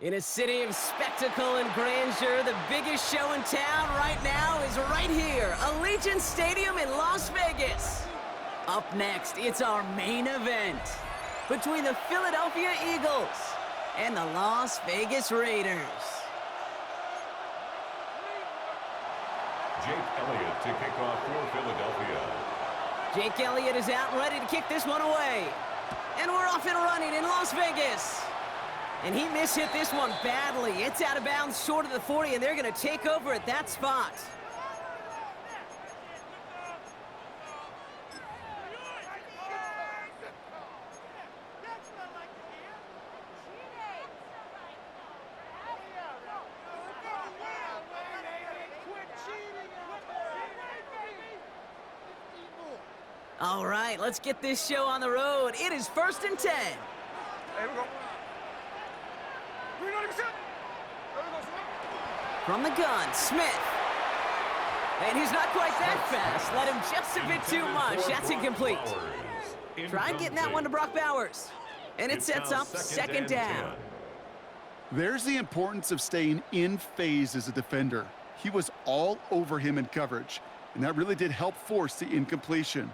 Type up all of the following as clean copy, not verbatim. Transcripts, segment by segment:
In a city of spectacle and grandeur, the biggest show in town right now is right here, Allegiant Stadium in Las Vegas. Up next, it's our main event between the Philadelphia Eagles and the Las Vegas Raiders. Jake Elliott to kick off for Philadelphia. Jake Elliott is out and ready to kick this one away. And we're off and running in Las Vegas. And he mishit this one badly. It's out of bounds short of the 40, and they're going to take over at that spot. All right, let's get this show on the road. It is 1st and 10. Hey, we go. From the gun, Smith. And he's not quite that fast. Let him just a bit too much. That's incomplete. Try getting that one to Brock Bowers. And it sets up 2nd down. There's the importance of staying in phase as a defender. He was all over him in coverage, and that really did help force the incompletion.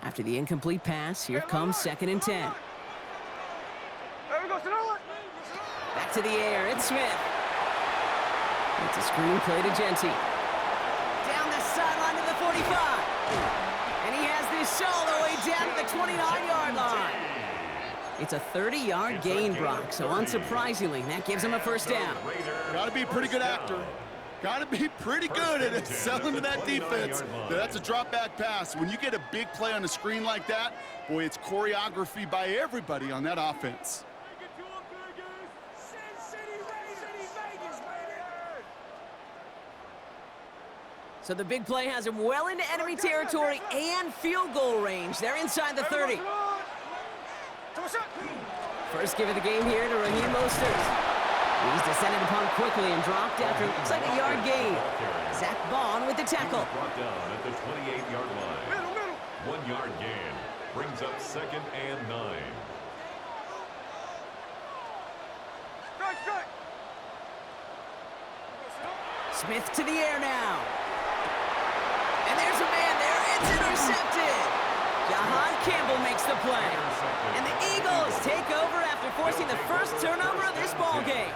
After the incomplete pass, here comes 2nd and 10. Back to the air, it's Smith. It's a screen play to Genty. Down the sideline to the 45. And he has this all the way down to the 29-yard line. It's a 30-yard gain, Brock, so unsurprisingly, that gives him a 1st down. Got to be a pretty good actor. Got to be pretty good at selling to that defense. That's a drop-back pass. When you get a big play on a screen like that, boy, it's choreography by everybody on that offense. So the big play has him well into enemy territory and field goal range. They're inside the 30. First give of the game here to Raheem Mostert. He's descended upon quickly and dropped after looks like a yard gain. Zach Bond with the tackle. Brought down at the 28-yard line. 1-yard gain brings up 2nd and 9. Smith to the air now. And there's a man there. It's intercepted. Jahan Campbell makes the play. And the Eagles take over after forcing the first turnover of this ball game.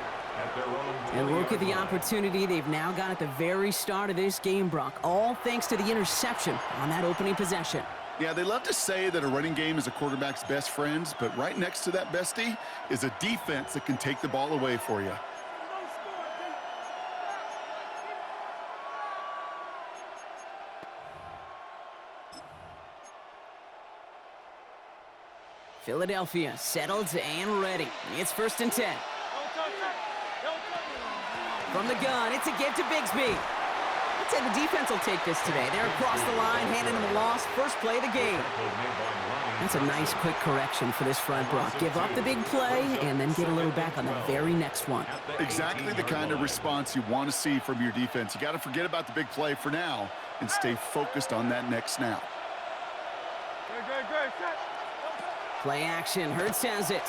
And look at the opportunity they've now got at the very start of this game, Brock, all thanks to the interception on that opening possession. Yeah, they love to say that a running game is a quarterback's best friend, but right next to that bestie is a defense that can take the ball away for you. Philadelphia settled and ready. It's 1st and 10. From the gun, it's a give to Bigsby. I'd say the defense will take this today. They're across the line, handing him a loss. First play of the game. That's a nice, quick correction for this front, Brock. Give up the big play and then get a little back on the very next one. Exactly the kind of response you want to see from your defense. You got to forget about the big play for now and stay focused on that next snap. Play action. Hurts has it.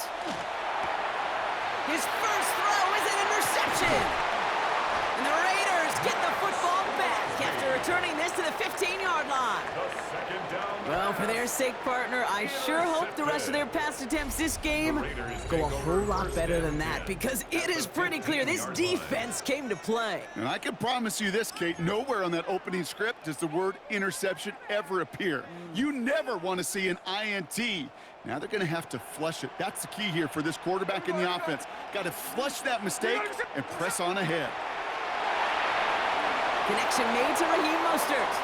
His first throw is an interception. And the Raiders get the football back after returning this to the 15-yard line. Well, for their sake, partner, I sure hope the rest of their pass attempts this game go a whole lot better than that, because it is pretty clear this defense came to play. And I can promise you this, Kate, nowhere on that opening script does the word interception ever appear. You never want to see an INT. Now they're going to have to flush it. That's the key here for this quarterback in the offense. Got to flush that mistake and press on ahead. Connection made to Raheem Mostert.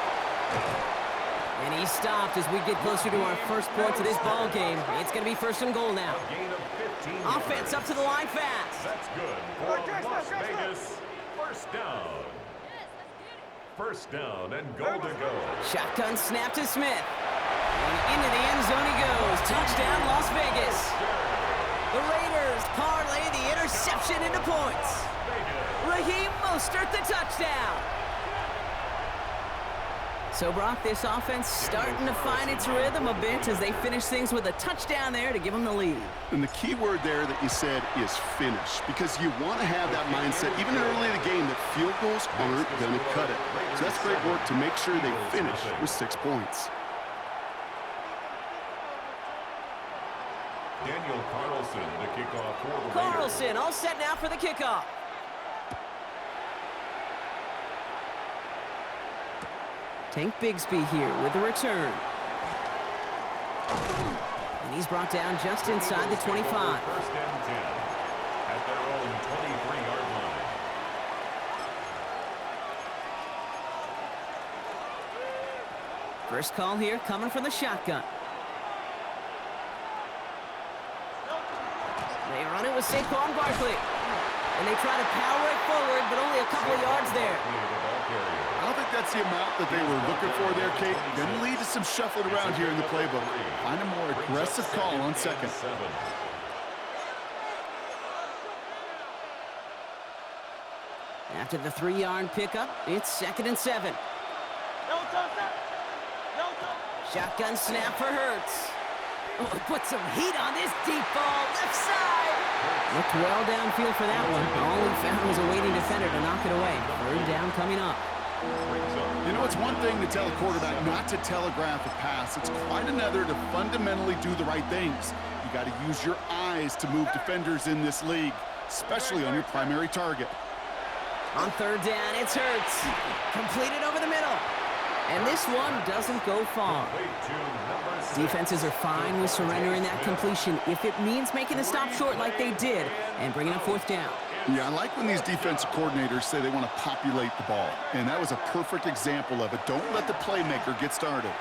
And he stopped as we get closer to our first points of this ball game. It's going to be 1st and goal now. Offense up to the line fast. That's good for Las Vegas. 1st down. 1st down and goal to go. Shotgun snap to Smith. And into the end zone he goes. Touchdown, Las Vegas. The Raiders parlay the interception into points. Raheem Mostert the touchdown. So, Brock, this offense starting to find its rhythm a bit as they finish things with a touchdown there to give them the lead. And the key word there that you said is finish, because you want to have that mindset, even early in the game, that field goals aren't going to cut it. So that's great work to make sure they finish with 6 points. Daniel Carlson to kick off for the Raiders. Carlson all set now for the kickoff. Tank Bigsby here with the return. And he's brought down just inside the 25. First and 10 at their own 23-yard line. First call here coming from the shotgun. They run it with Saquon Barkley. And they try to power it forward, but only a couple of yards there. I don't think that's the amount that they were looking for there, Kate. Going to lead to some shuffling around here in the playbook. Find a more aggressive call on second. After the 3-yard pickup, it's 2nd and 7. Shotgun snap for Hurts. Oh, put some heat on this deep ball, left side. Looked well downfield for that one. All he found was a waiting defender to knock it away. 3rd down coming up. You know, it's one thing to tell a quarterback not to telegraph a pass. It's quite another to fundamentally do the right things. You got to use your eyes to move defenders in this league, especially on your primary target. On 3rd down, it's Hurts. Completed over the middle. And this one doesn't go far. Defenses are fine with surrendering that completion if it means making the stop short like they did and bringing up 4th down. Yeah, I like when these defensive coordinators say they want to populate the ball. And that was a perfect example of it. Don't let the playmaker get started.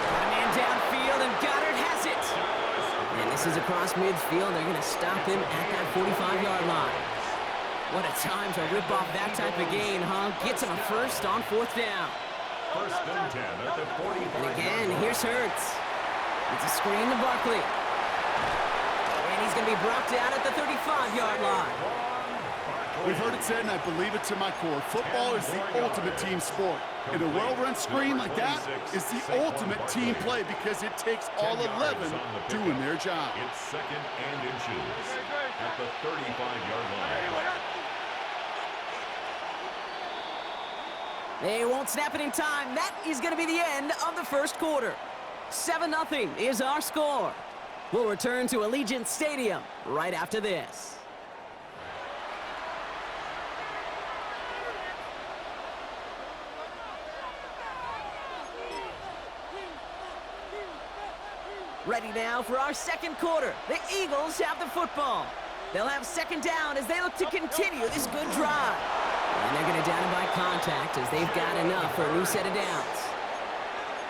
Got a man downfield, and Goddard has it. And this is across midfield. They're going to stop him at that 45-yard line. What a time to rip off that type of gain, huh? Gets him a first on 4th down. First and 10 at the 45. And again, here's Hurts. It's a screen to Barkley. And he's going to be brought down at the 35-yard line. We've heard it said, and I believe it to my core, football is the ultimate team sport. And a well-run screen like that is the ultimate team play because it takes all 11 doing their job. It's 2nd and inches at the 35-yard line. They won't snap it in time. That is going to be the end of the first quarter. 7-0 is our score. We'll return to Allegiant Stadium right after this. Ready now for our second quarter. The Eagles have the football. They'll have 2nd down as they look to continue this good drive. And they're going to down it by contact as they've got enough for a new set of downs.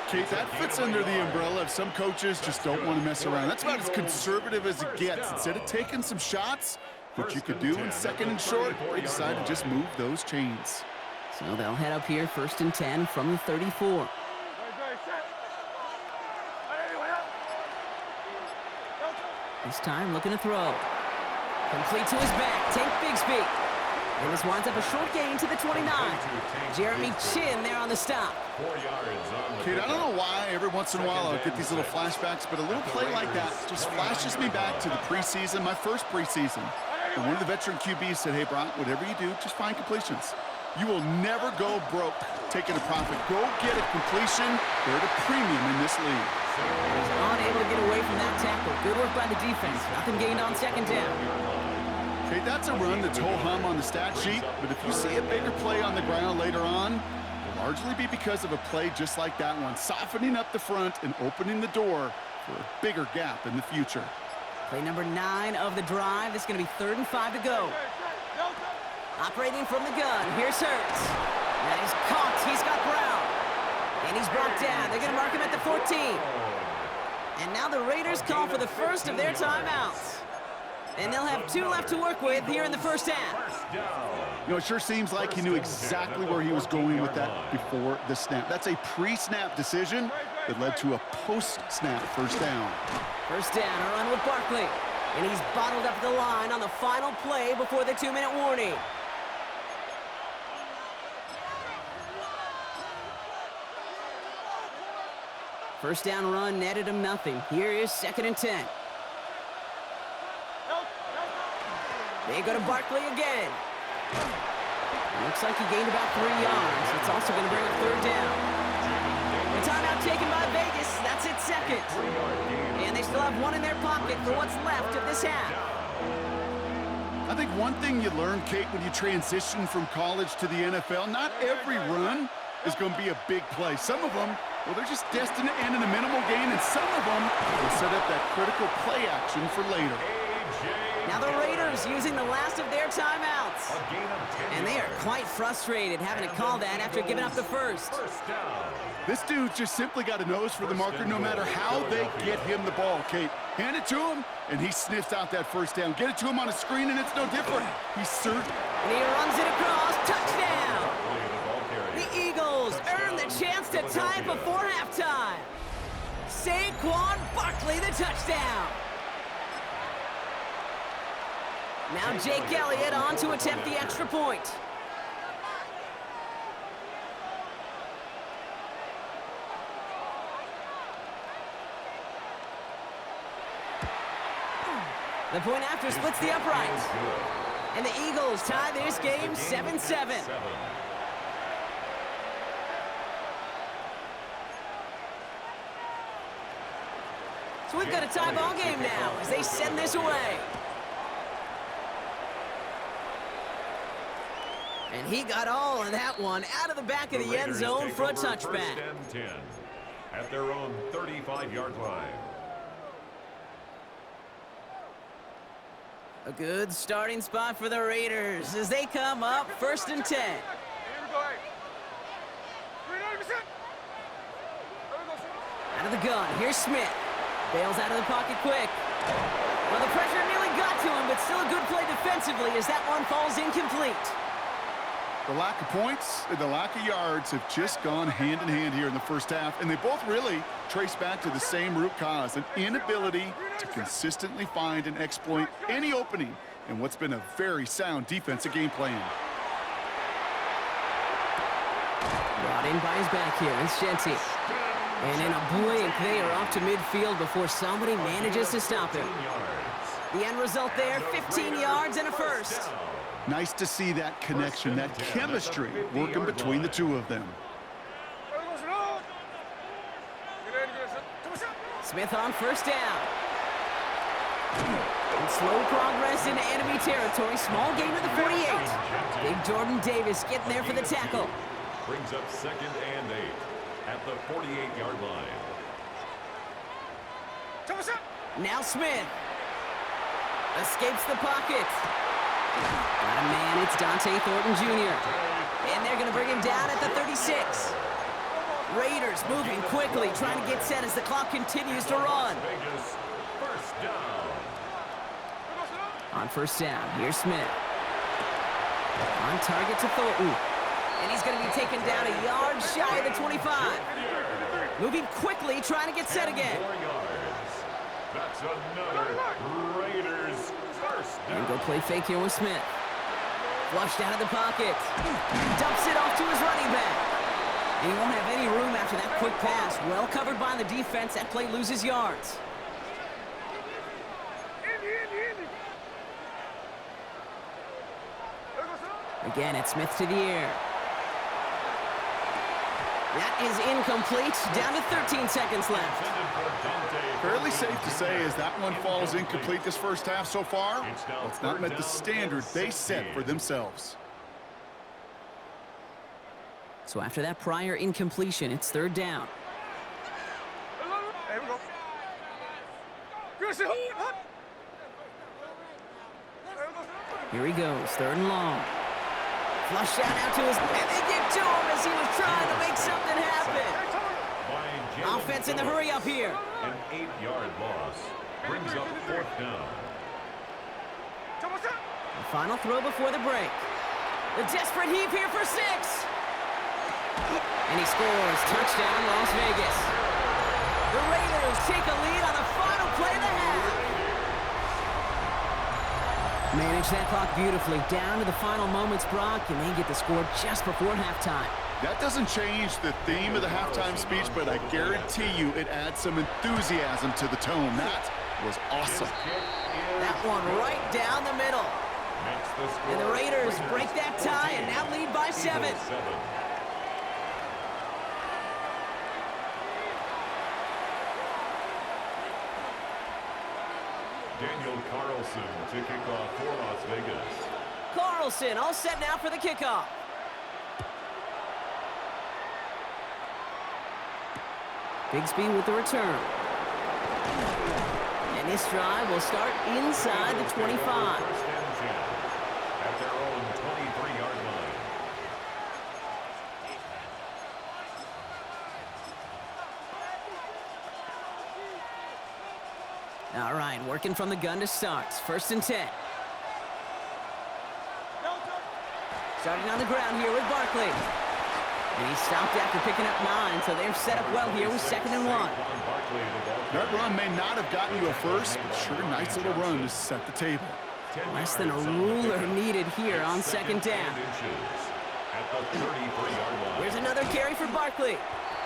Kate, that fits under the umbrella of some coaches just don't want to mess around. That's about as conservative as it gets. Instead of taking some shots, which you could do in 2nd and short, they decide to just move those chains. So they'll head up here 1st and 10 from the 34. This time looking to throw. Complete to his back. Tank Bigsby. And this winds up a short gain to the 29. Jeremy Chin there on the stop. 4 yards on the Kate, I don't know why every once in a while I'll get these little flashbacks, but a little play like that just flashes me back to the preseason, my first preseason. And one of the veteran QBs said, hey, Brock, whatever you do, just find completions. You will never go broke taking a profit. Go get a completion. They're at a premium in this league. He's unable to get away from that tackle. Good work by the defense. Nothing gained on 2nd down. Okay, that's a run that's ho-hum on the stat sheet, but if you see a bigger play on the ground later on, it'll largely be because of a play just like that one, softening up the front and opening the door for a bigger gap in the future. Play number 9 of the drive. This is going to be 3rd and 5 to go. Operating from the gun, here's Hurts. That is caught, he's got Brown. And he's brought down, they're going to mark him at the 14. And now the Raiders call for the first of their timeouts. And they'll have 2 left to work with here in the first half. You know, it sure seems like he knew exactly where he was going with that before the snap. That's a pre-snap decision that led to a post-snap first down. First down, a run with Barkley. And he's bottled up the line on the final play before the 2-minute warning. First down run netted him nothing. Here is 2nd and 10. They go to Barkley again. Looks like he gained about 3 yards. It's also going to bring up 3rd down. The timeout taken by Vegas. That's its 2nd. And they still have 1 in their pocket for what's left of this half. I think one thing you learn, Kate, when you transition from college to the NFL, not every run is going to be a big play. Some of them, well, they're just destined to end in a minimal gain, and some of them will set up that critical play action for later. Now the Raiders using the last of their timeouts. And they are quite frustrated having to call that after giving up the first. This dude's just simply got a nose for the marker no matter how they get him the ball, Kate. Hand it to him, and he sniffs out that first down. Get it to him on a screen, and it's no different. He's certain. And he runs it across. Touchdown! The Eagles earn the chance to tie before halftime. Saquon Barkley, the touchdown. Now Jake Elliott on to attempt the extra point. The point after splits the uprights. And the Eagles tie this game 7-7. So we've got a tie ball game now as they send this away. And he got all of that one out of the back of the end zone for a touchback. 1st and 10 at their own 35-yard line. A good starting spot for the Raiders as they come up 1st and 10. Out of the gun, here's Smith. Bails out of the pocket quick. Well, the pressure nearly got to him, but still a good play defensively as that one falls incomplete. The lack of points and the lack of yards have just gone hand in hand here in the first half, and they both really trace back to the same root cause, an inability to consistently find and exploit any opening in what's been a very sound defensive game plan. Brought in by his back here, it's Shenty. And in a blink, they are off to midfield before somebody manages to stop him. The end result there, 15 yards and a first. Nice to see that connection, that chemistry working between the two of them. Smith on 1st down. And slow progress into enemy territory. Small gain to the 48. Big Jordan Davis getting there for the tackle. Brings up 2nd and 8 at the 48-yard line. Now Smith. Escapes the pocket. Got a man, it's Dante Thornton Jr. And they're going to bring him down at the 36. Raiders moving quickly, trying to get set as the clock continues to run. Vegas, 1st down. On 1st down, here's Smith. On target to Thornton. And he's going to be taken down a yard shy of the 25. Moving quickly, trying to get set again. 4 yards. That's another Raiders 1st down. And go play fake here with Smith. Flushed out of the pocket. Dumps it off to his running back. And he won't have any room after that quick pass. Well covered by the defense. That play loses yards. Again, it's Smith to the air. That is incomplete. Down to 13 seconds left. Fairly safe to say as that one falls incomplete this first half so far, it's not met the standard they set for themselves. So after that prior incompletion, it's 3rd down. Here he goes, 3rd and long. Flushed out to his... And they give to him as he was trying to make something happen. Offense in the hurry up here. An 8-yard loss brings up 4th down. The final throw before the break. The desperate heave here for 6. And he scores. Touchdown, Las Vegas. The Raiders take a lead on the final play of the half. Manage that clock beautifully. Down to the final moments, Brock, and they get the score just before halftime. That doesn't change the theme of the halftime speech, but I guarantee you it adds some enthusiasm to the tone. That was awesome. That one right down the middle. And the Raiders break that tie and now lead by 7. Daniel Carlson to kick off for Las Vegas. Carlson all set now for the kickoff. Bigsby with the return. And this drive will start inside the 25. First and 10 at their own 23-yard line. All right, working from the gun to start. First and 10. Starting on the ground here with Barkley. And he stopped after picking up 9, so they're set up well here with 2nd and 1. That run may not have gotten you a first, but sure, nice little run to set the table. Less than a ruler needed here on 2nd down. Here's another carry for Barkley.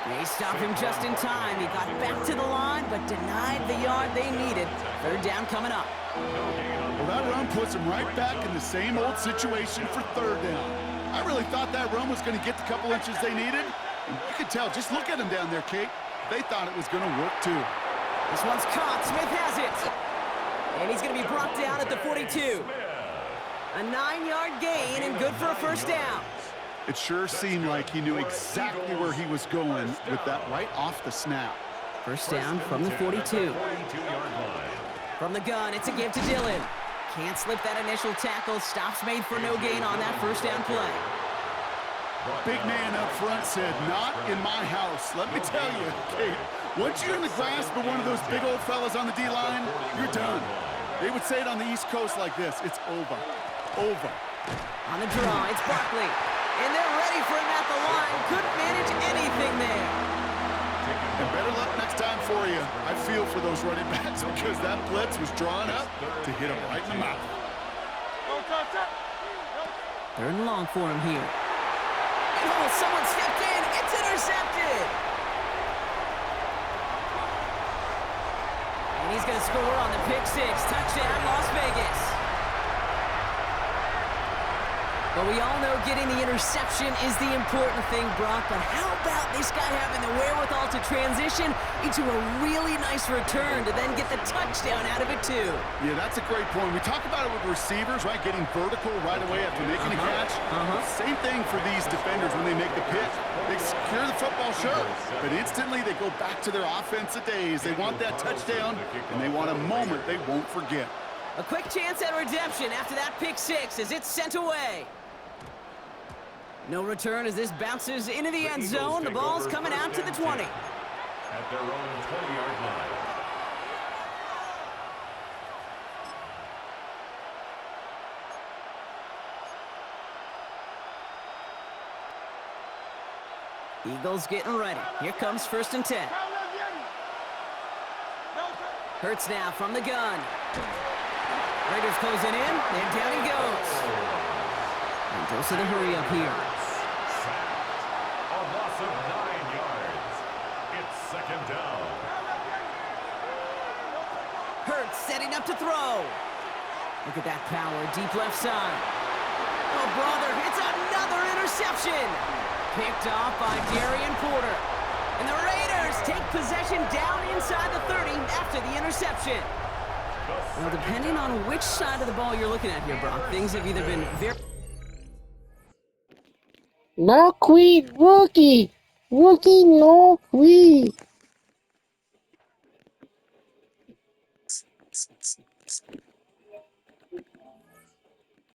They stopped him just in time. He got back to the line, but denied the yard they needed. 3rd down coming up. Well, that run puts him right back in the same old situation for 3rd down. I really thought that run was going to get the couple inches they needed. And you could tell, just look at him down there, Kate. They thought it was going to work, too. This one's caught. Smith has it. And he's going to be brought down at the 42. A 9-yard gain and good for a 1st down. It sure seemed like he knew exactly where he was going with that right off the snap. 1st down from the 42. From the gun, it's a give to Dillon. Can't slip that initial tackle. Stops made for no gain on that 1st down play. Big man up front said, "Not in my house." Let me tell you, Kate, once you're in the grasp of one of those big old fellas on the D-line, you're done. They would say it on the East Coast like this: it's over. Over. On the draw, it's Barkley. And they're ready for him at the line. Couldn't manage anything there. And better luck next time for you. I feel for those running backs because that blitz was drawn up to hit him right in the mouth. 3rd and long for him here. And oh, someone stepped in. It's intercepted. And he's going to score on the pick 6. Touchdown, Las Vegas. But we all know getting the interception is the important thing, Brock. But how about this guy having the wherewithal to transition into a really nice return to then get the touchdown out of it, too? Yeah, that's a great point. We talk about it with receivers, right? Getting vertical right away after making a catch. Same thing for these defenders when they make the pitch. They secure the football, sure, but instantly they go back to their offensive days. They want that touchdown, and they want a moment they won't forget. A quick chance at redemption after that pick 6 as it's sent away. No return as this bounces into the end zone. The ball's coming out to the 20. At their own 20-yard line. Eagles getting ready. Here comes 1st and 10. Hurts now from the gun. Raiders closing in, and down he goes. And goes to the hurry up here. A loss of 9 yards. It's 2nd down. Hurts setting up to throw. Look at that power, deep left side. Oh, brother, it's another interception. Picked off by Darian Porter. And the Raiders take possession down inside the 30 after the interception. Well, depending on which side of the ball you're looking at here, Brock, things have either been very... No quit, rookie. Rookie, no quit.